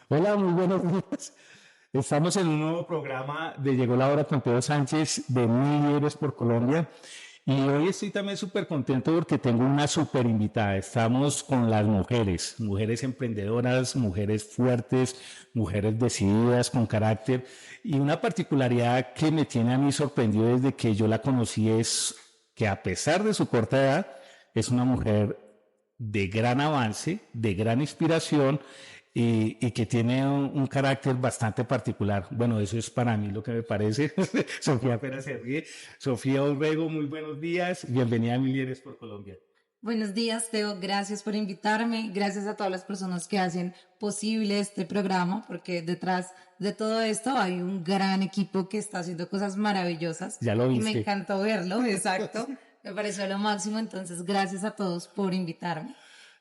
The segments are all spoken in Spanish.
Hola, muy buenos días. Estamos en un nuevo programa de Llegó la Hora con Pedro Sánchez de Mil Líderes por Colombia. Y hoy estoy también súper contento porque tengo una súper invitada. Estamos con las mujeres, mujeres emprendedoras, mujeres fuertes, mujeres decididas, con carácter. Y una particularidad que me tiene a mí sorprendido desde que yo la conocí es que a pesar de su corta edad, es una mujer de gran avance, de gran inspiración y que tiene un carácter bastante particular. Bueno, eso es para mí lo que me parece. Sofía Pérez se ríe. Sofía Orrego, muy buenos días. Bienvenida a Milieres por Colombia. Buenos días, Teo. Gracias por invitarme. Gracias a todas las personas que hacen posible este programa, porque detrás de todo esto hay un gran equipo que está haciendo cosas maravillosas Ya lo y me viste. encantó verlo, exacto. Me pareció lo máximo, entonces gracias a todos por invitarme.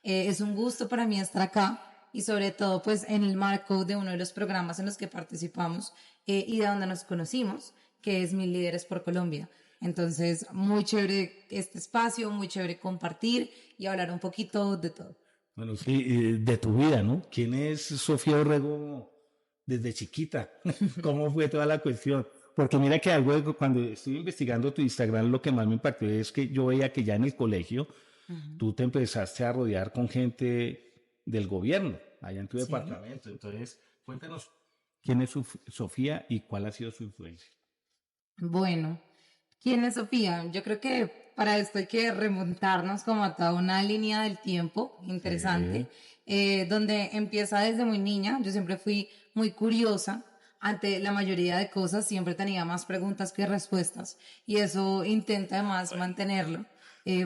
Es un gusto para mí estar acá y sobre todo pues en el marco de uno de los programas en los que participamos y de donde nos conocimos, que es Mil Líderes por Colombia. Entonces, muy chévere este espacio, muy chévere compartir y hablar un poquito de todo. Bueno, sí, de tu vida, ¿no? ¿Quién es Sofía Orrego desde chiquita? ¿Cómo fue toda la cuestión? Porque mira que algo cuando estuve investigando tu Instagram, lo que más me impactó es que yo veía que ya en el colegio Ujú. tú te empezaste a rodear con gente del gobierno, allá en tu Sí. departamento. Entonces, cuéntanos quién es Sofía y cuál ha sido su influencia. Bueno, ¿quién es Sofía? Yo creo que para esto hay que remontarnos como a toda una línea del tiempo Sí. interesante, donde empieza desde muy niña. Yo siempre fui muy curiosa ante la mayoría de cosas, siempre tenía más preguntas que respuestas y eso intento además mantenerlo,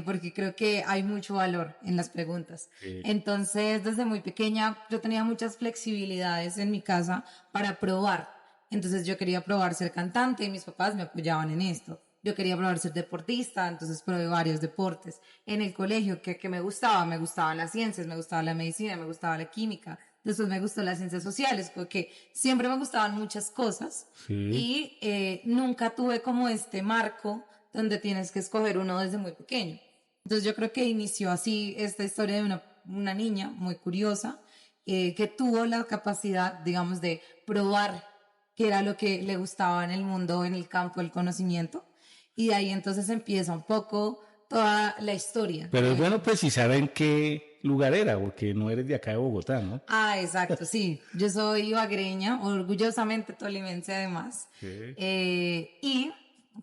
porque creo que hay mucho valor en las preguntas. Sí. Entonces, desde muy pequeña yo tenía muchas flexibilidades en mi casa para probar. Entonces yo quería probar ser cantante y mis papás me apoyaban en esto. Yo quería probar ser deportista, entonces probé varios deportes. En el colegio, que me gustaban las ciencias, me gustaba la medicina, me gustaba la química. Después me gustó las ciencias sociales, porque siempre me gustaban muchas cosas Sí. y nunca tuve como este marco donde tienes que escoger uno desde muy pequeño. Entonces yo creo que inició así esta historia de una niña muy curiosa que tuvo la capacidad, digamos, de probar qué era lo que le gustaba en el mundo, en el campo del conocimiento. Y de ahí entonces empieza un poco toda la historia Pero de es mi bueno vida. precisar en qué lugar era, porque no eres de acá de Bogotá, ¿no? Ah, exacto, sí. Yo soy ibaguereña, orgullosamente tolimense además. Sí. Y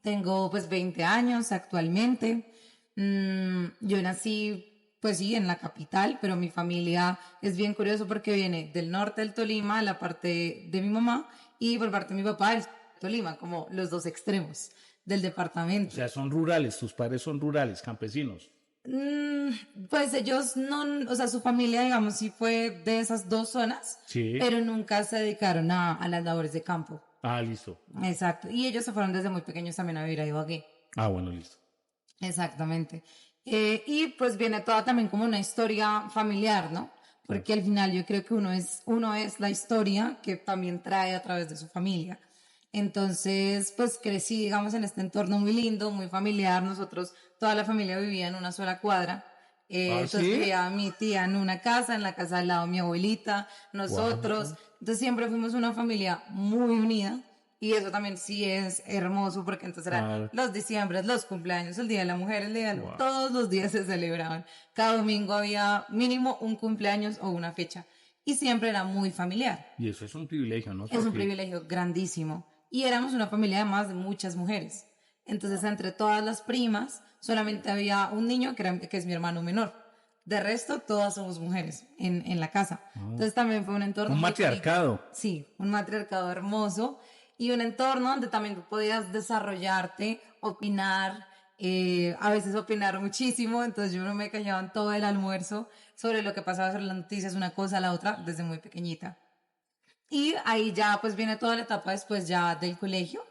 tengo pues 20 años actualmente. Yo nací pues sí en la capital, pero mi familia es bien curioso porque viene del norte del Tolima, la parte de mi mamá, y por parte de mi papá del Tolima, como los dos extremos del O departamento. sea, son rurales, tus padres son rurales, campesinos. Pues ellos no, o sea, su familia, digamos, sí fue de esas dos zonas, Sí. pero nunca se dedicaron a las labores de campo. Ah, listo. Exacto. Y ellos se fueron desde muy pequeños también a vivir a Ibagué. Ah, bueno, listo. Exactamente. Y pues viene toda también como una historia familiar, ¿no? Claro. Porque al final yo creo que uno es la historia que también trae a través de su familia. Entonces, pues crecí, digamos, en este entorno muy lindo, muy familiar. Nosotros, toda la familia vivía en una sola cuadra. Ah, Entonces sí. vivía mi tía en una casa, en la casa al lado mi abuelita, nosotros. Wow. Entonces siempre fuimos una familia muy unida. Y eso también sí es hermoso porque entonces era Ah, los diciembres, los cumpleaños, el Día de la Mujer, el Día de wow. todos los días se celebraban. Cada domingo había mínimo un cumpleaños o una fecha. Y siempre era muy familiar. Y eso es un privilegio, ¿no? Es un Porque, privilegio grandísimo. Y éramos una familia además de muchas mujeres. Entonces, entre todas las primas, solamente había un niño que es mi hermano menor. De resto, todas somos mujeres en la casa. ah, Entonces, también fue un entorno un muy bonito. matriarcado. Sí, un matriarcado hermoso y un entorno donde también tú podías desarrollarte, opinar, a veces opinar muchísimo. Entonces, yo no me callaba en todo el almuerzo sobre lo que pasaba sobre las noticias, una cosa a la otra, desde muy pequeñita. Y ahí ya pues viene toda la etapa después ya del colegio.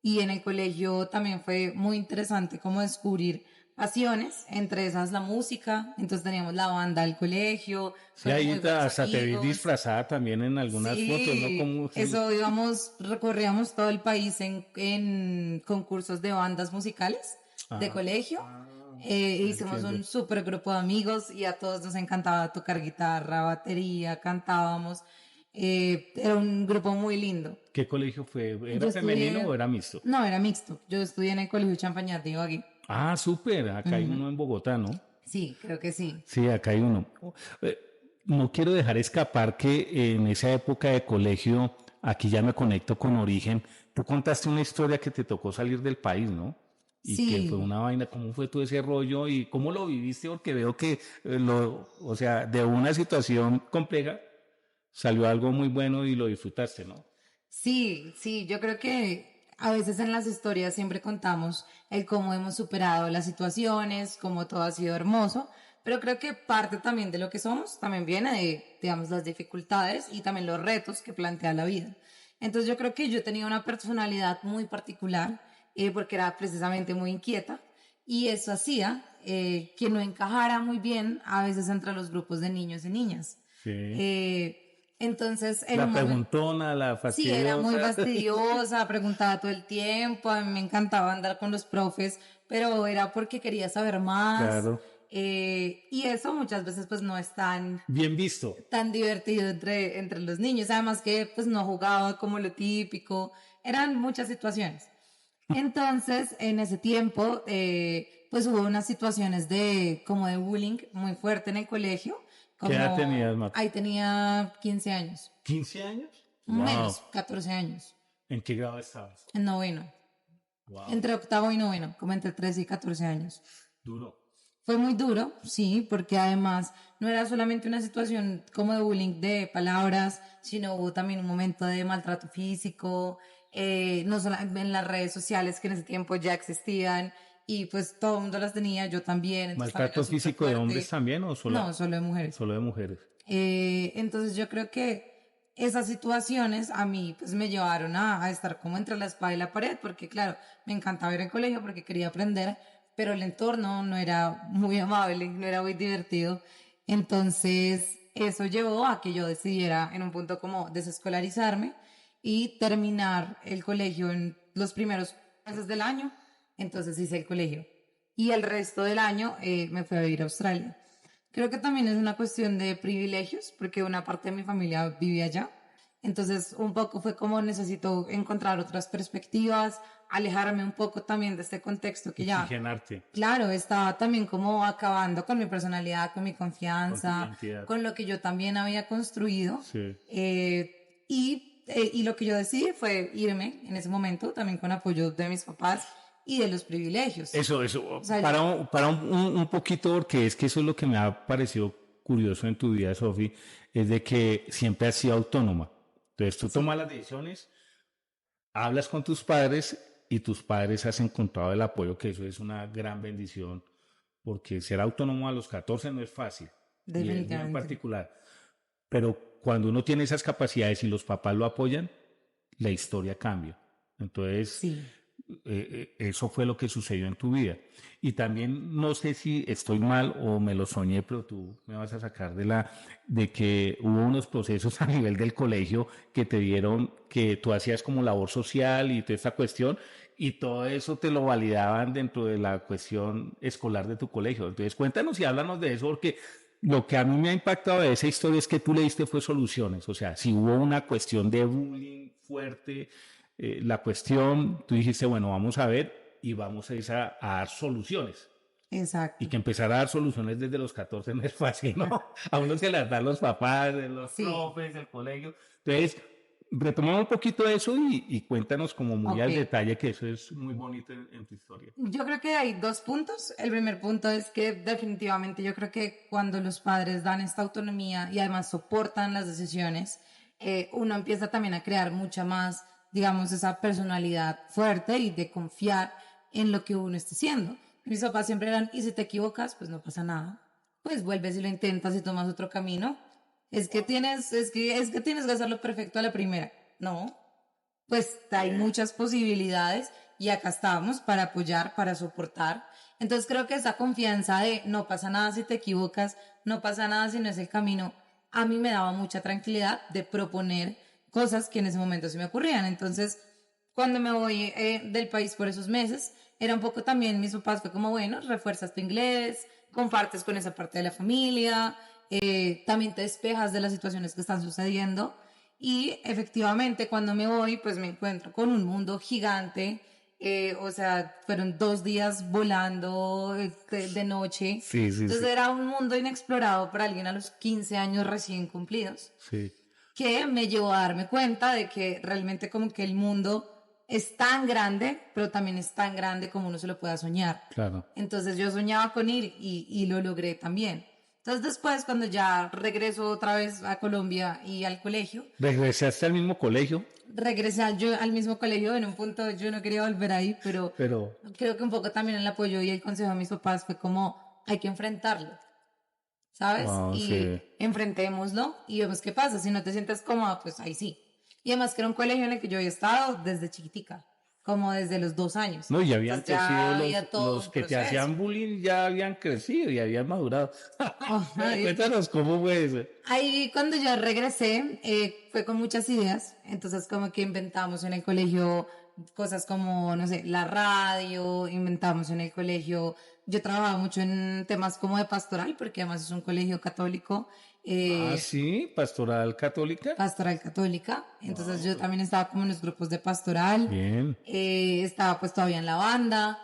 Y en el colegio también fue muy interesante como descubrir pasiones, entre esas la música. Entonces teníamos la banda del colegio, Sí, con ahí muy buenos hasta te vi amigos. disfrazada también en algunas fotos, ¿no? Sí, Como, sí. eso íbamos, recorríamos todo el país en concursos de bandas musicales de Ah, colegio. Hicimos entiendo. un súper grupo de amigos y a todos nos encantaba tocar guitarra, batería, cantábamos. Era un grupo muy lindo. ¿Qué colegio fue? Yo ¿Era femenino estudié, o era mixto? no, era mixto. Yo estudié en el Colegio Champañat de Ibagué. Ah, súper. Acá hay Ujú. uno en Bogotá, ¿no? Sí, creo que sí. Sí, acá hay uno. Eh, No quiero dejar escapar que en esa época de colegio, aquí ya me conecto con Origen, tú contaste una historia que te tocó salir del país, ¿no? Y que fue Sí, una vaina, ¿cómo fue todo ese rollo y cómo lo viviste? Porque veo que, o sea, de una situación compleja salió algo muy bueno y lo disfrutaste, ¿no? sí, sí, yo creo que a veces en las historias siempre contamos el cómo hemos superado las situaciones, cómo todo ha sido hermoso, pero creo que parte también de lo que somos también viene de, digamos, las dificultades y también los retos que plantea la vida. Entonces yo creo que yo tenía una personalidad muy particular porque era precisamente muy inquieta y eso hacía que no encajara muy bien a veces entre los grupos de niños y niñas. Sí. Entonces, en La un momento, preguntona, la sí, era muy fastidiosa. fastidiosa, preguntaba todo el tiempo, a mí me encantaba andar con los profes, pero era porque quería saber más. Claro. Y eso muchas veces pues no es Bien visto. tan divertido entre los niños, además que pues no jugaba como lo típico, eran muchas situaciones. Entonces, en ese tiempo, pues hubo unas situaciones de como de bullying muy fuerte en el colegio, ¿Qué edad como tenías, Marta? ahí tenía 15 años, ¿15 años? Wow. menos, 14 años, ¿En qué grado estabas? en noveno, Wow. entre octavo y noveno, como entre 13 y 14 años. Duro. Fue muy duro, sí, porque además no era solamente una situación como de bullying de palabras, sino hubo también un momento de maltrato físico, no solo en las redes sociales que en ese tiempo ya existían y pues todo el mundo las tenía, yo también, entonces también era ¿Maltrato súper físico de hombres fuerte. también o No, solo de mujeres. solo de mujeres? Entonces yo creo que esas situaciones a mí pues me llevaron a estar como entre la espada y la pared, porque claro, me encantaba ir al colegio porque quería aprender, pero el entorno no era muy amable, no era muy divertido. Entonces eso llevó a que yo decidiera en un punto como desescolarizarme y terminar el colegio en los primeros meses del año. Entonces hice el colegio. Y el resto del año me fui a vivir a Australia. Creo que también es una cuestión de privilegios, porque una parte de mi familia vivía allá. Entonces, un poco fue como necesito encontrar otras perspectivas, alejarme un poco también de este contexto que ya, Oxigenarte claro, estaba también como acabando con mi personalidad, con mi con tu confianza, identidad. con lo que yo también había construido. Sí. Y lo que yo decidí fue irme en ese momento, también con apoyo de mis papás y de los privilegios. Eso, O sea, para un poquito, porque es que eso es lo que me ha parecido curioso en tu vida, Sofi, es de que siempre has sido autónoma. Entonces tú sí, tomas las decisiones, hablas con tus padres y tus padres has encontrado el apoyo, que eso es una gran bendición, porque ser autónomo a los 14 no es fácil, y el mío en definitivamente. particular. Pero cuando uno tiene esas capacidades y los papás lo apoyan, la historia cambia. Entonces, Sí. eso fue lo que sucedió en tu vida. Y también no sé si estoy mal o me lo soñé, pero tú me vas a sacar de que hubo unos procesos a nivel del colegio que te dieron, que tú hacías como labor social y toda esta cuestión, y todo eso te lo validaban dentro de la cuestión escolar de tu colegio. Entonces, cuéntanos y háblanos de eso, porque lo que a mí me ha impactado de esa historia es que tú le diste fue soluciones. O sea, si hubo una cuestión de bullying fuerte, la cuestión, tú dijiste, bueno, vamos a ver y vamos a ir a dar soluciones. Y Exacto. que empezar a dar soluciones desde los 14 no es fácil, ¿no? A uno se las dan los papás, los Sí, profes, el colegio. Entonces, retomamos un poquito eso y cuéntanos como muy ok. al detalle, que eso es muy bonito en tu historia. Yo creo que hay dos puntos. El primer punto es que definitivamente yo creo que cuando los padres dan esta autonomía y además soportan las decisiones, uno empieza también a crear mucha más, digamos, esa personalidad fuerte y de confiar en lo que uno esté haciendo. Mis papás siempre eran, y si te equivocas, pues no pasa nada. Pues vuelves y lo intentas y tomas otro camino. Es que tienes que hacerlo perfecto a la primera. No, pues hay muchas posibilidades y acá estamos para apoyar, para soportar. Entonces creo que esa confianza de no pasa nada si te equivocas, no pasa nada si no es el camino, a mí me daba mucha tranquilidad de proponer cosas que en ese momento se me ocurrían. Entonces, cuando me voy del país por esos meses, era un poco también, mis papás fue como, bueno, refuerzas tu inglés, compartes con esa parte de la familia, también te despejas de las situaciones que están sucediendo Y efectivamente cuando me voy, pues me encuentro con un mundo gigante. O sea, fueron 2 días volando de noche. Sí, sí, Entonces sí, era un mundo inexplorado para alguien a los 15 años recién cumplidos, sí, que me llevó a darme cuenta de que realmente como que el mundo es tan grande, pero también es tan grande como uno se lo pueda soñar. claro. Entonces yo soñaba con ir y lo logré también. Entonces después, cuando ya regreso otra vez a Colombia y al colegio, ¿Regresaste al mismo colegio? regresé al mismo colegio. En un punto yo no quería volver ahí, pero Pero, creo que un poco también el apoyo y el consejo de mis papás fue como, hay que enfrentarlo, ¿sabes? wow, sí. Y enfrentémoslo y vemos qué pasa. Si no te sientes cómoda, pues ahí sí. Y además que era un colegio en el que yo había estado desde chiquitica, como desde los 2 años. No, ya habían Entonces ya crecido había todo los un que te proceso. hacían bullying, ya habían crecido y habían madurado. Ajá, Cuéntanos cómo fue eso. ahí cuando yo regresé, fue con muchas ideas. Entonces como que inventamos en el colegio cosas como, no sé, la radio, inventamos en el colegio. Yo trabajaba mucho en temas como de pastoral, porque además es un colegio católico. Ah, eh, sí, pastoral católica. Pastoral católica. Entonces Wow, yo también estaba como en los grupos de pastoral, bien. estaba pues todavía en la banda,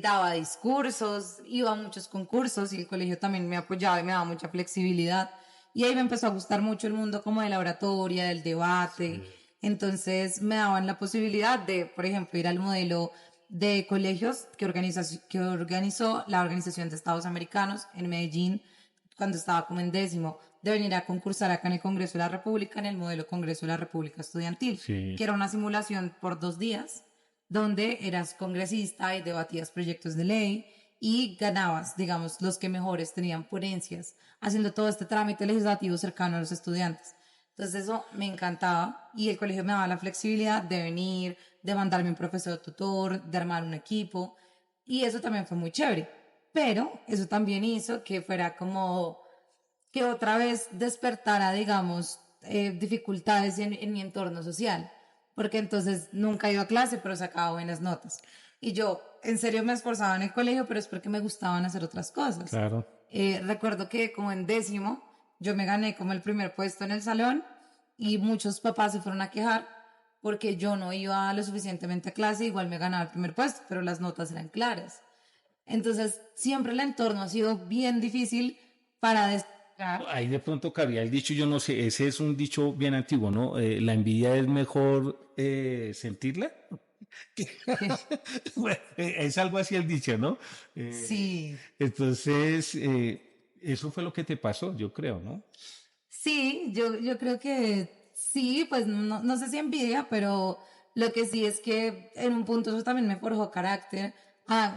daba discursos, iba a muchos concursos y el colegio también me apoyaba y me daba mucha flexibilidad. Y ahí me empezó a gustar mucho el mundo como de la oratoria, del debate. Entonces me daban la posibilidad de, por ejemplo, ir al modelo de colegios que organizó la Organización de Estados Americanos en Medellín cuando estaba como en décimo, de venir a concursar acá en el Congreso de la República, en el modelo Congreso de la República Estudiantil, Sí. que era una simulación por 2 días, donde eras congresista y debatías proyectos de ley y ganabas, digamos, los que mejores tenían ponencias, haciendo todo este trámite legislativo cercano a los estudiantes. Entonces eso me encantaba y el colegio me daba la flexibilidad de venir, de mandarme un profesor tutor, de armar un equipo y eso también fue muy chévere. Pero eso también hizo que fuera como que otra vez despertara, digamos, dificultades en mi entorno social, porque entonces nunca iba a clase, pero sacaba buenas notas. Y yo, en serio, me esforzaba en el colegio, pero es porque me gustaban hacer otras cosas. Claro. Recuerdo que como en décimo, yo me gané como el primer puesto en el salón y muchos papás se fueron a quejar porque yo no iba lo suficientemente a clase, igual me ganaba el primer puesto, pero las notas eran claras. Entonces, siempre el entorno ha sido bien difícil para destacar. Ahí de pronto cabía el dicho, yo no sé, ese es un dicho bien antiguo, ¿no? La envidia es mejor sentirla. Bueno, es algo así el dicho, ¿no? Sí, Entonces, eso fue lo que te pasó, yo creo, ¿no? sí, yo creo que sí, pues no sé si envidia, pero lo que sí es que en un punto eso también me forjó carácter.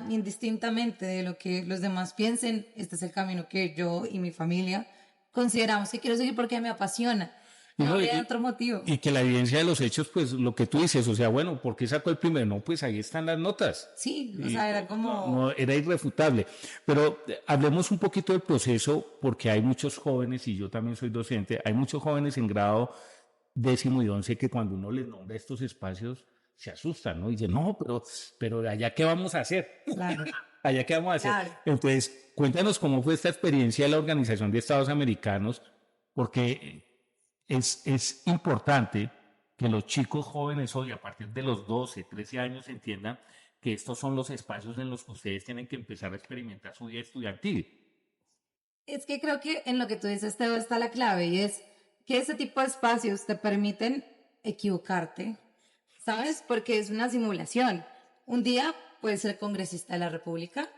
Indistintamente de lo que los demás piensen, este es el camino que yo y mi familia consideramos que quiero seguir porque me apasiona. Y, No no, habría otro motivo. y que la evidencia de los hechos, pues lo que tú dices, o sea, bueno, ¿por qué sacó el primero? No, pues ahí están las notas. Sí, o Y sea, era no, como, era irrefutable. Pero hablemos un poquito del proceso, porque hay muchos jóvenes, y yo también soy docente, hay muchos jóvenes en grado décimo y once que cuando uno les nombra estos espacios se asustan, ¿no? Y dicen, no, pero allá qué vamos a hacer, claro, allá qué vamos a hacer. claro. Entonces, cuéntanos cómo fue esta experiencia de la Organización de Estados Americanos, porque es importante que los chicos jóvenes hoy, a partir de los 12, 13 años, entiendan que estos son los espacios en los que ustedes tienen que empezar a experimentar su vida estudiantil. Es que creo que en lo que tú dices, Teo, está la clave y es que ese tipo de espacios te permiten equivocarte, ¿sabes? Porque es una simulación. Un día puedes ser congresista de la República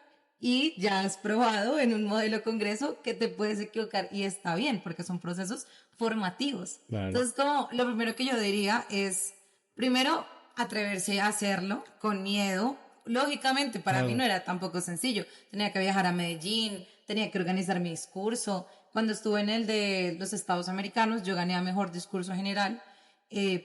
y ya has probado en un modelo congreso que te puedes equivocar y está bien porque son procesos formativos. Claro. Entonces, como lo primero que yo diría es, primero, atreverse a hacerlo con miedo. Lógicamente, para mí Claro. no era tampoco sencillo. Tenía que viajar a Medellín, tenía que organizar mi discurso. Cuando estuve en el de los Estados Americanos, yo gané a mejor discurso general,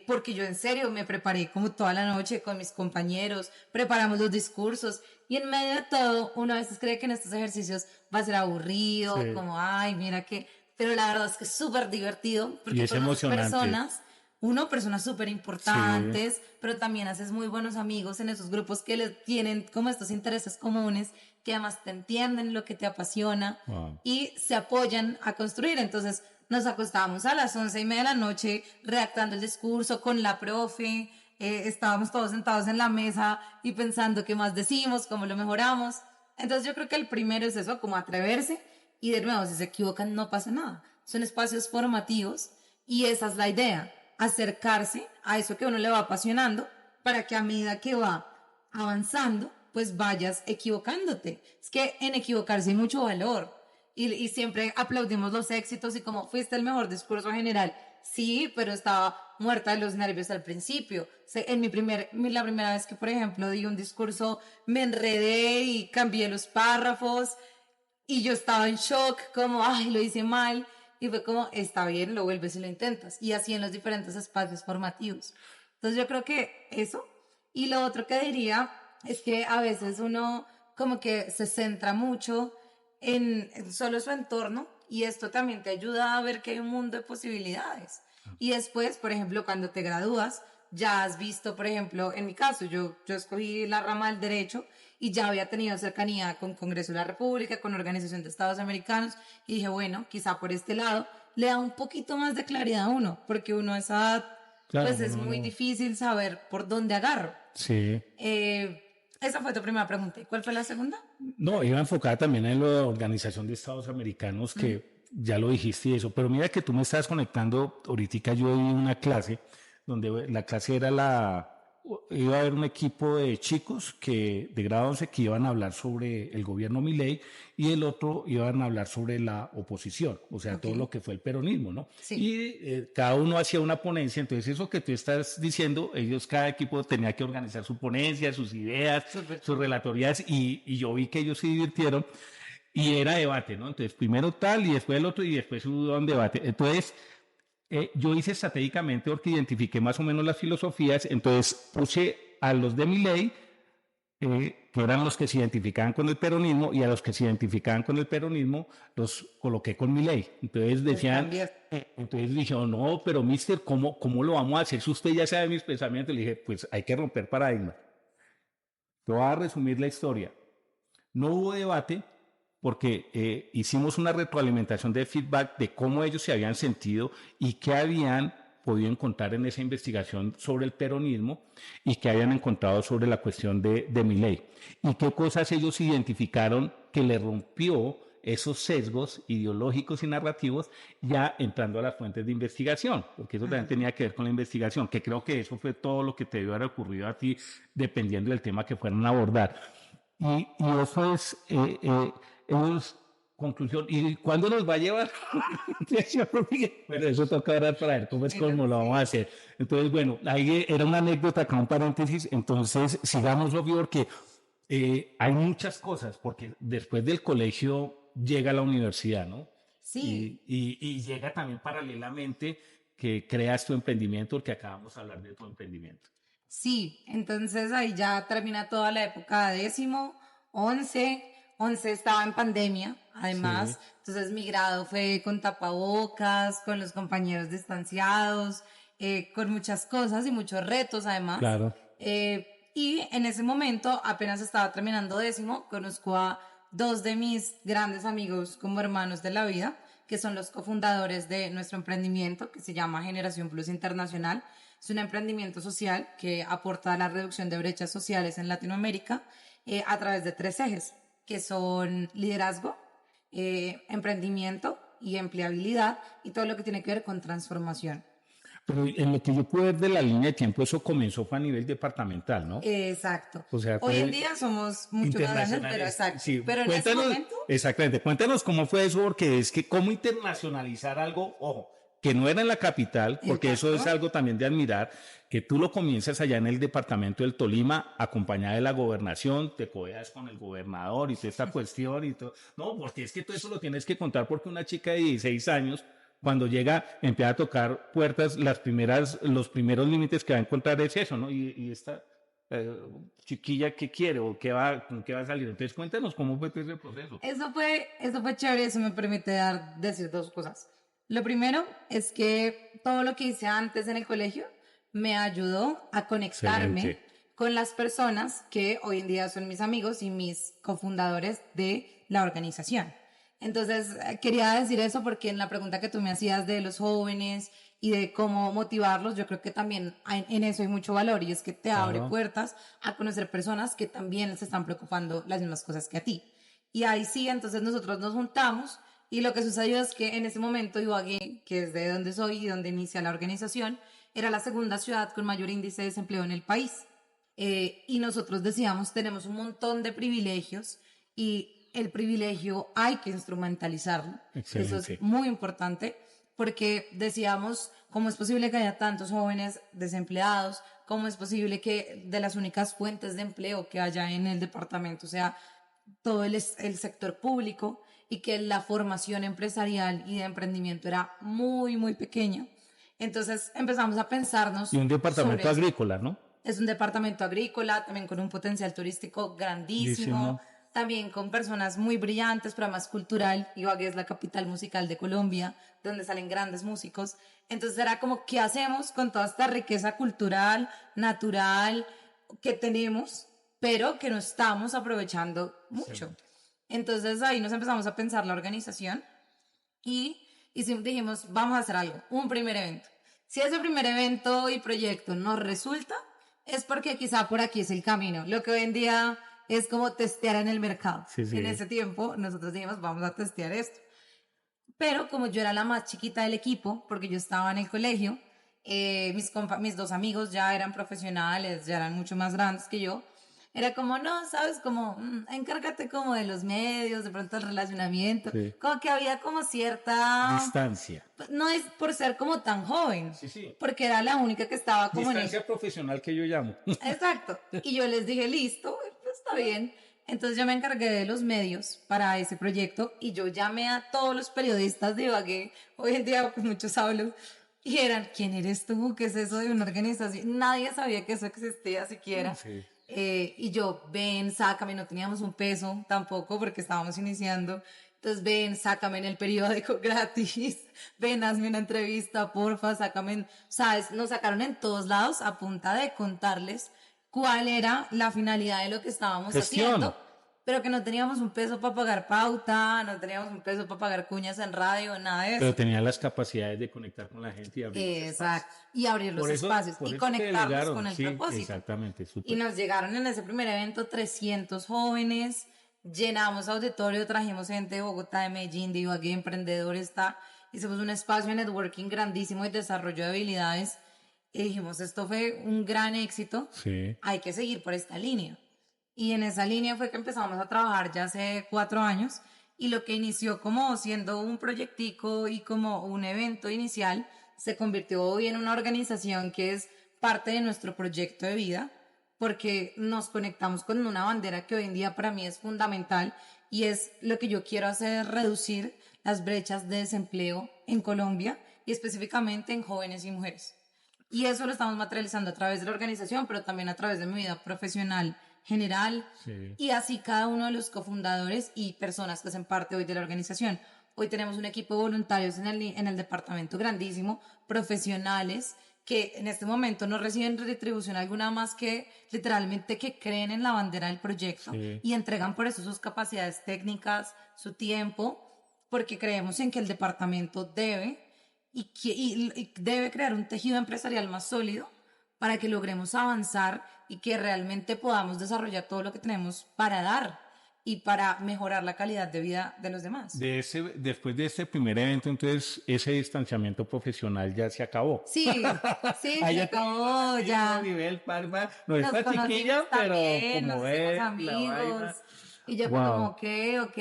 porque yo en serio me preparé como toda la noche con mis compañeros, preparamos los discursos y en medio de todo, uno a veces cree que en estos ejercicios va a ser aburrido, Sí. como, ay, mira que, pero la verdad es que es súper divertido Y porque es conoces emocionante. personas súper Sí. importantes, pero también haces muy buenos amigos en esos grupos que les tienen como estos intereses comunes, que además te entienden lo que te apasiona Wow. y se apoyan a construir. Entonces, nos acostábamos a las 11:30 de la noche redactando el discurso con la profe, estábamos todos sentados en la mesa y pensando qué más decimos, cómo lo mejoramos. Entonces yo creo que el primero es eso, como atreverse, y de nuevo, si se equivocan no pasa nada. Son espacios formativos y esa es la idea, acercarse a eso que a uno le va apasionando para que a medida que va avanzando, pues vayas equivocándote. Es que en equivocarse hay mucho valor y siempre aplaudimos los éxitos y como fuiste el mejor discurso general. Sí, pero estaba muerta de los nervios al principio. En la primera vez que, por ejemplo, di un discurso, me enredé y cambié los párrafos y yo estaba en shock, como, ay, lo hice mal. Y fue como, está bien, lo vuelves y lo intentas. Y así en los diferentes espacios formativos. Entonces yo creo que eso. Y lo otro que diría es que a veces uno como que se centra mucho en solo su entorno y esto también te ayuda a ver que hay un mundo de posibilidades. Y después, por ejemplo, cuando te gradúas, ya has visto, por ejemplo, en mi caso, yo escogí la rama del derecho y ya había tenido cercanía con Congreso de la República, con Organización de Estados Americanos y dije, bueno, quizá por este lado le da un poquito más de claridad a uno, porque uno a esa edad, Claro, pues es muy difícil saber por dónde agarro. sí. Esa fue tu primera pregunta. ¿Y cuál fue la segunda? No, iba enfocada también en la Organización de Estados Americanos, que ya lo dijiste y eso, pero mira que tú me estás conectando, ahorita yo di una clase, donde la clase era iba a haber un equipo de chicos de grado 11 que iban a hablar sobre el gobierno Milei y el otro iban a hablar sobre la oposición, o sea, todo lo que fue el peronismo, ¿no? Sí. Y cada uno hacía una ponencia, entonces eso que tú estás diciendo, cada equipo tenía que organizar su ponencia, sus ideas, Súper sus chévere. relatorías y yo vi que ellos se divirtieron y era debate, ¿no? Entonces primero tal y después el otro y después hubo un debate. Entonces yo hice estratégicamente porque identifiqué más o menos las filosofías, entonces puse a los de Milei, que eran los que se identificaban con el peronismo, y a los que se identificaban con el peronismo los coloqué con Milei. Entonces Pues decían, cambié. entonces dije, oh, no, pero mister, ¿cómo lo vamos a hacer? Si usted ya sabe mis pensamientos, le dije, pues hay que romper paradigmas. Te voy a resumir la historia. No hubo debate porque hicimos una retroalimentación de feedback de cómo ellos se habían sentido y qué habían podido encontrar en esa investigación sobre el peronismo y qué habían encontrado sobre la cuestión de Milei y qué cosas ellos identificaron que le rompió esos sesgos ideológicos y narrativos ya entrando a las fuentes de investigación, porque eso también tenía que ver con la investigación, que creo que eso fue todo lo que te debió haber ocurrido a ti dependiendo del tema que fueran a abordar. Y eso es conclusión. ¿Y cuándo nos va a llevar? Bueno, eso toca ahora para ver cómo lo vamos a hacer. Entonces, bueno, ahí era una anécdota, acá un paréntesis. Entonces, sigamos, obvio, porque hay muchas cosas, porque después del colegio llega la universidad, ¿no? Sí, Y llega también paralelamente que creas tu emprendimiento, porque acabamos de hablar de tu emprendimiento. sí. Entonces ahí ya termina toda la época de 10º, 11. 11 estaba en pandemia, Sí, además. Entonces mi grado fue con tapabocas, con los compañeros distanciados, con muchas cosas y muchos retos además. claro. Y en ese momento, apenas estaba terminando 10º, conozco a dos de mis grandes amigos como hermanos de la vida, que son los cofundadores de nuestro emprendimiento, que se llama Generación Plus Internacional. Es un emprendimiento social que aporta a la reducción de brechas sociales en Latinoamérica a través de 3 ejes, que son liderazgo, emprendimiento y empleabilidad, y todo lo que tiene que ver con transformación. Pero en lo que yo pude ver de la línea de tiempo, eso comenzó fue a nivel departamental, ¿no? Exacto. O sea, Hoy en fue día somos mucho más grandes, pero internacionales. exacto. Sí, Pero en ese cuéntanos, momento, exactamente, cuéntanos cómo fue eso, porque es que cómo internacionalizar algo, ojo, que no era en la capital, porque eso es exacto. algo también de admirar, que tú lo comienzas allá en el departamento del Tolima, acompañada de la gobernación, te codeas con el gobernador y toda esta cuestión y todo. No, porque es que todo eso lo tienes que contar porque una chica de 16 años cuando llega, empieza a tocar puertas, los primeros límites que va a encontrar es eso, ¿no? Y esta eh, chiquilla, ¿qué quiere o con qué va a salir? Entonces, cuéntanos cómo fue todo ese proceso. Eso fue chévere, eso me permite decir dos cosas. Lo primero es que todo lo que hice antes en el colegio me ayudó a conectarme Excelente. con las personas que hoy en día son mis amigos y mis cofundadores de la organización. Entonces, quería decir eso porque en la pregunta que tú me hacías de los jóvenes y de cómo motivarlos, yo creo que también en eso hay mucho valor y es que te abre Claro. puertas a conocer personas que también se están preocupando las mismas cosas que a ti. Y ahí sí, entonces nosotros nos juntamos y lo que sucedió es que en ese momento Ibagué, que es de donde soy y donde inicia la organización, era la segunda ciudad con mayor índice de desempleo en el país. Y nosotros decíamos, tenemos un montón de privilegios y el privilegio hay que instrumentalizarlo. Eso es Excelente. muy importante porque decíamos, ¿cómo es posible que haya tantos jóvenes desempleados? ¿Cómo es posible que de las únicas fuentes de empleo que haya en el departamento sea todo el sector público y que la formación empresarial y de emprendimiento era muy, muy pequeña? Entonces empezamos a pensarnos Y un departamento sobre eso. agrícola, ¿no? Es un departamento agrícola, también con un potencial turístico grandísimo, Lindísimo. también con personas muy brillantes, pero además cultural. Ibagué es la capital musical de Colombia, donde salen grandes músicos. Entonces era como, ¿qué hacemos con toda esta riqueza cultural, natural que tenemos, pero que no estamos aprovechando mucho? Entonces ahí nos empezamos a pensar la organización y dijimos, vamos a hacer algo, un primer evento. Si ese primer evento y proyecto nos resulta, es porque quizá por aquí es el camino. Lo que hoy en día es como testear en el mercado. Sí, sí. En ese tiempo nosotros dijimos, vamos a testear esto. Pero como yo era la más chiquita del equipo, porque yo estaba en el colegio, mis dos amigos ya eran profesionales, ya eran mucho más grandes que yo. Era como, no, sabes, como, encárgate como de los medios, de pronto el relacionamiento. Sí. Como que había como cierta... Distancia. No es por ser como tan joven, Sí, sí. porque era la única que estaba como en el... Distancia profesional que yo llamo. Exacto. Y yo les dije, listo, pues, está bien. Entonces yo me encargué de los medios para ese proyecto y yo llamé a todos los periodistas de Ibagué. Hoy en día pues, muchos hablo. Y eran, ¿quién eres tú? ¿Qué es eso de una organización? Nadie sabía que eso existía siquiera. Sí. Y yo, ven, sácame, no teníamos un peso tampoco porque estábamos iniciando. Entonces, ven, sácame en el periódico gratis, ven, hazme una entrevista, porfa, sácame, ¿sabes? Nos sacaron en todos lados a punta de contarles cuál era la finalidad de lo que estábamos Gestión. haciendo, pero que no teníamos un peso para pagar pauta, no teníamos un peso para pagar cuñas en radio, nada de eso. Pero tenía las capacidades de conectar con la gente y abrir. Exacto. Y abrir los espacios por y eso conectarnos delegaron, con el sí, propósito. Exactamente. Y Súper. nos llegaron en ese primer evento 300 jóvenes, llenamos auditorio, trajimos gente de Bogotá, de Medellín, de Ibagué, emprendedores, hicimos un espacio de networking grandísimo y desarrollo de habilidades. Y dijimos, esto fue un gran éxito, Sí. hay que seguir por esta línea. Y en esa línea fue que empezamos a trabajar ya hace 4 años y lo que inició como siendo un proyectico y como un evento inicial se convirtió hoy en una organización que es parte de nuestro proyecto de vida porque nos conectamos con una bandera que hoy en día para mí es fundamental y es lo que yo quiero hacer, reducir las brechas de desempleo en Colombia y específicamente en jóvenes y mujeres. Y eso lo estamos materializando a través de la organización, pero también a través de mi vida profesional general. Sí. Y así cada uno de los cofundadores y personas que hacen parte hoy de la organización. Hoy tenemos un equipo de voluntarios en el departamento grandísimo, profesionales, que en este momento no reciben retribución alguna más que literalmente que creen en la bandera del proyecto Sí. y entregan por eso sus capacidades técnicas, su tiempo, porque creemos en que el departamento debe y debe crear un tejido empresarial más sólido para que logremos avanzar y que realmente podamos desarrollar todo lo que tenemos para dar y para mejorar la calidad de vida de los demás. Después de este primer evento, entonces, ese distanciamiento profesional ya se acabó. Sí, sí, Ah, se ya acabó, tenía ya. un nivel, Parma, no Nos está chiquilla, conocimos pero también, como nos ve hicimos la amigos. vaina. Y yo fue como, Wow. ok,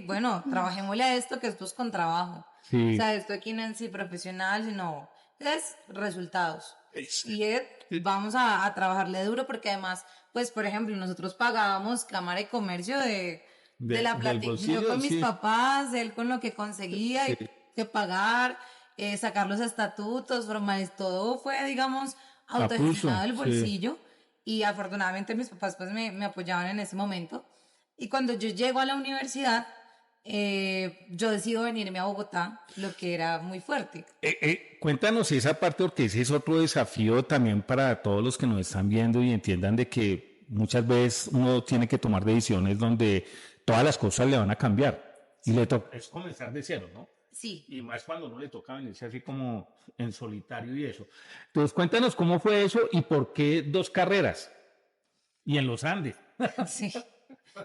bueno, trabajémosle a esto, que esto es con trabajo. Sí. O sea, esto aquí no es sí profesional, sino es resultados. Y vamos a trabajarle duro porque además, pues, por ejemplo, nosotros pagábamos Cámara de Comercio de la Del plata. Yo bolsillo, con mis sí. papás, él con lo que conseguía, Sí. y que pagar, sacar los estatutos, formales, todo fue, digamos, autogestionado del sí. bolsillo. Y afortunadamente mis papás pues me apoyaban en ese momento. Y cuando yo llego a la universidad, yo decido venirme a Bogotá, lo que era muy fuerte. Cuéntanos esa parte porque ese es otro desafío también para todos los que nos están viendo y entiendan de que muchas veces uno tiene que tomar decisiones donde todas las cosas le van a cambiar. Y es comenzar de cero, ¿no? Sí. Y más cuando no le toca venirse así como en solitario y eso. Entonces, cuéntanos cómo fue eso y por qué 2 carreras. Y en los Andes. Sí,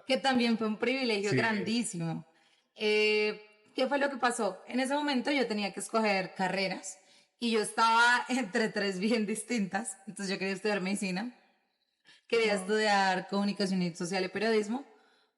que también fue un privilegio Sí. grandísimo. ¿Qué fue lo que pasó? En ese momento yo tenía que escoger carreras y yo estaba entre tres bien distintas. Entonces yo quería estudiar medicina, quería estudiar comunicación social y periodismo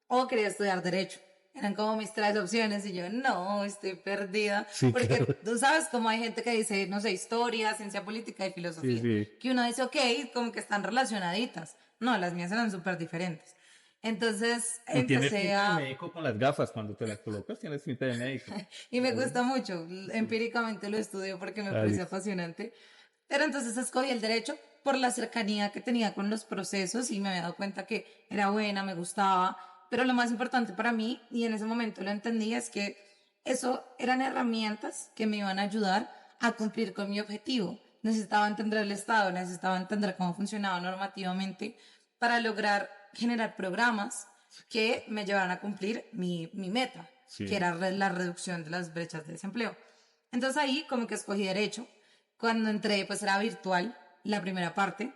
o quería estudiar derecho. Eran como mis tres opciones y yo, no, estoy perdida. Sí, Porque claro. tú sabes cómo hay gente que dice, no sé, historia, ciencia política y Sí, filosofía. sí. Que uno dice, ok, como que están relacionaditas. No, las mías eran súper diferentes. Entonces Y tienes empecé pinta de a... médico con las gafas. Cuando te las colocas, tienes pinta de médico. Y me gusta mucho, empíricamente lo estudio porque me Dale. parece apasionante. Pero entonces escogí el derecho por la cercanía que tenía con los procesos y me había dado cuenta que era buena, me gustaba. Pero lo más importante para mí, y en ese momento lo entendí, es que eso eran herramientas que me iban a ayudar a cumplir con mi objetivo. Necesitaba entender el Estado, necesitaba entender cómo funcionaba normativamente para lograr generar programas que me llevaran a cumplir mi meta, Sí. que era la reducción de las brechas de desempleo. Entonces ahí como que escogí derecho. Cuando entré pues era virtual la primera parte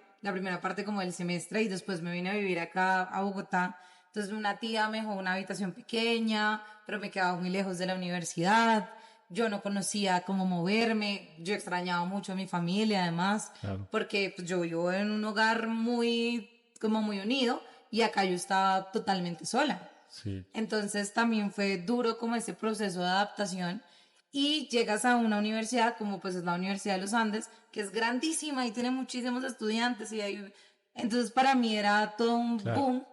como del semestre y después me vine a vivir acá a Bogotá. Entonces una tía me dejó una habitación pequeña, pero me quedaba muy lejos de la universidad. Yo no conocía cómo moverme, yo extrañaba mucho a mi familia además, Claro. porque pues, yo vivo en un hogar como muy unido y acá yo estaba totalmente sola. Sí. Entonces también fue duro como ese proceso de adaptación y llegas a una universidad como pues es la Universidad de los Andes, que es grandísima y tiene muchísimos estudiantes entonces para mí era todo un Claro. boom.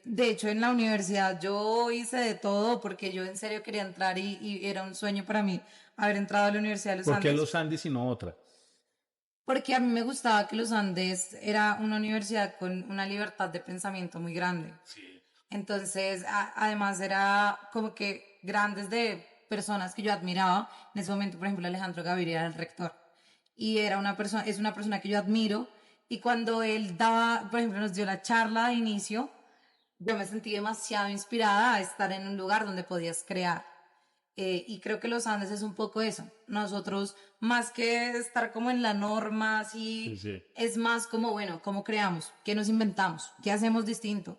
De hecho en la universidad yo hice de todo porque yo en serio quería entrar y era un sueño para mí haber entrado a la Universidad de los ¿Por qué Andes. los Andes y no otra? Porque a mí me gustaba que los Andes era una universidad con una libertad de pensamiento muy grande. Sí. Entonces, además era como que grandes de personas que yo admiraba. En ese momento, por ejemplo, Alejandro Gaviria era el rector. Y es una persona que yo admiro. Y cuando él daba, por ejemplo, nos dio la charla de inicio, yo me sentí demasiado inspirada a estar en un lugar donde podías crear. Y creo que los Andes es un poco eso. Nosotros, más que estar como en la norma, Sí, así, sí. es más como, bueno, ¿cómo creamos? ¿Qué nos inventamos? ¿Qué hacemos distinto?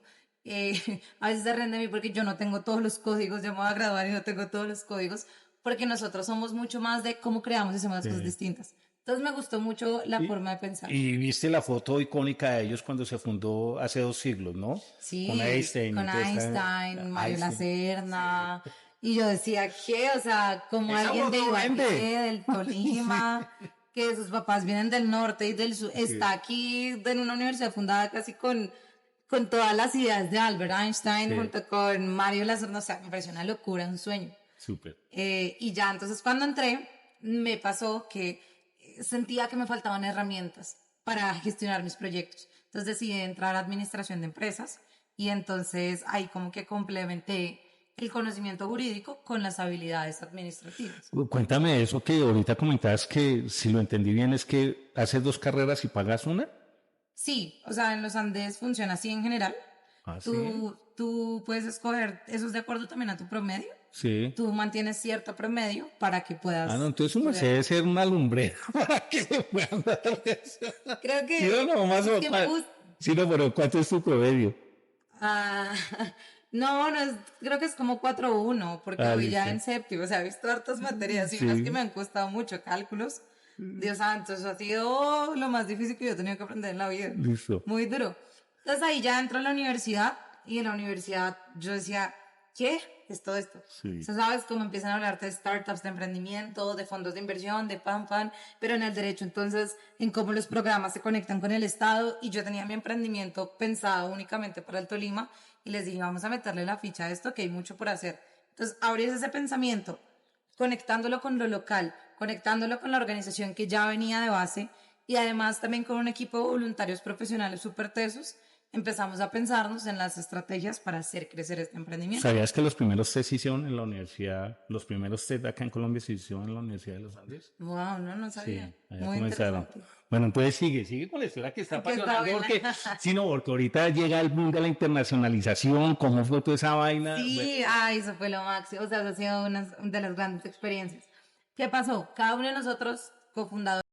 A veces se rinde a mí porque yo no tengo todos los códigos, yo me voy a graduar y no tengo todos los códigos, porque nosotros somos mucho más de cómo creamos y hacemos las cosas Sí. distintas. Entonces me gustó mucho la Y, forma de pensar. y viste la foto icónica de ellos cuando se fundó hace 2 siglos, ¿no? Con Sí, Einstein y con todo Einstein, Mario Einstein. Lacerna. Y yo decía, ¿qué? O sea, como Esa alguien de foto Ibagué, vende. del Tolima, que sus papás vienen del norte y del sur, Sí. está aquí en una universidad fundada casi con todas las ideas de Albert Einstein, Sí. junto con Mario Lacerna. O sea, me pareció una locura, un sueño. Súper. Y ya, entonces cuando entré, me pasó que sentía que me faltaban herramientas para gestionar mis proyectos. Entonces decidí entrar a administración de empresas y entonces ahí como que complementé el conocimiento jurídico con las habilidades administrativas. Cuéntame eso que ahorita comentabas que, si lo entendí bien, es que haces 2 carreras y pagas una. Sí, o sea, en los Andes funciona así en general. Ah, sí. Tú puedes escoger, eso es de acuerdo también a tu promedio. Sí. Tú mantienes cierto promedio para que Ah, no, puedas entonces uno se poder. debe ser una lumbrera para que se puedan dar eso. Creo Sí, o que no, más es o que me menos. gusta. Sí, no, pero ¿cuánto es tu promedio? Ah, no, no es, creo que es como 4-1 porque Ah, voy ya listo. en séptimo, o sea, he visto hartas materias y unas que me Sí, han costado mucho, cálculos. Dios santo, eso ha sido lo más difícil que yo he tenido que aprender en la vida. listo. Muy duro. Entonces ahí ya entro a la universidad y en la universidad yo decía, ¿qué es todo esto? O Sí. sea, sabes cómo empiezan a hablarte de startups, de emprendimiento, de fondos de inversión, de pan, pero en el derecho entonces en cómo los programas se conectan con el Estado y yo tenía mi emprendimiento pensado únicamente para el Tolima y les dije, vamos a meterle la ficha a esto que hay mucho por hacer. Entonces abrí ese pensamiento conectándolo con lo local, conectándolo con la organización que ya venía de base y además también con un equipo de voluntarios profesionales súper tesos empezamos a pensarnos en las estrategias para hacer crecer este emprendimiento. ¿Sabías que los primeros test se hicieron en la universidad, los primeros test acá en Colombia se hicieron en la Universidad de los Andes? Wow, no Sí, sabía. allá Muy comenzaron. interesante. Bueno, entonces sigue con la historia que está Que está apasionando, buena. porque, sí, no, porque ahorita llega el mundo de la internacionalización, cómo fue toda esa vaina. Bueno, Sí, ay, eso fue lo máximo. O sea, eso ha sido una de las grandes experiencias. ¿Qué pasó? Cada uno de nosotros, cofundadores,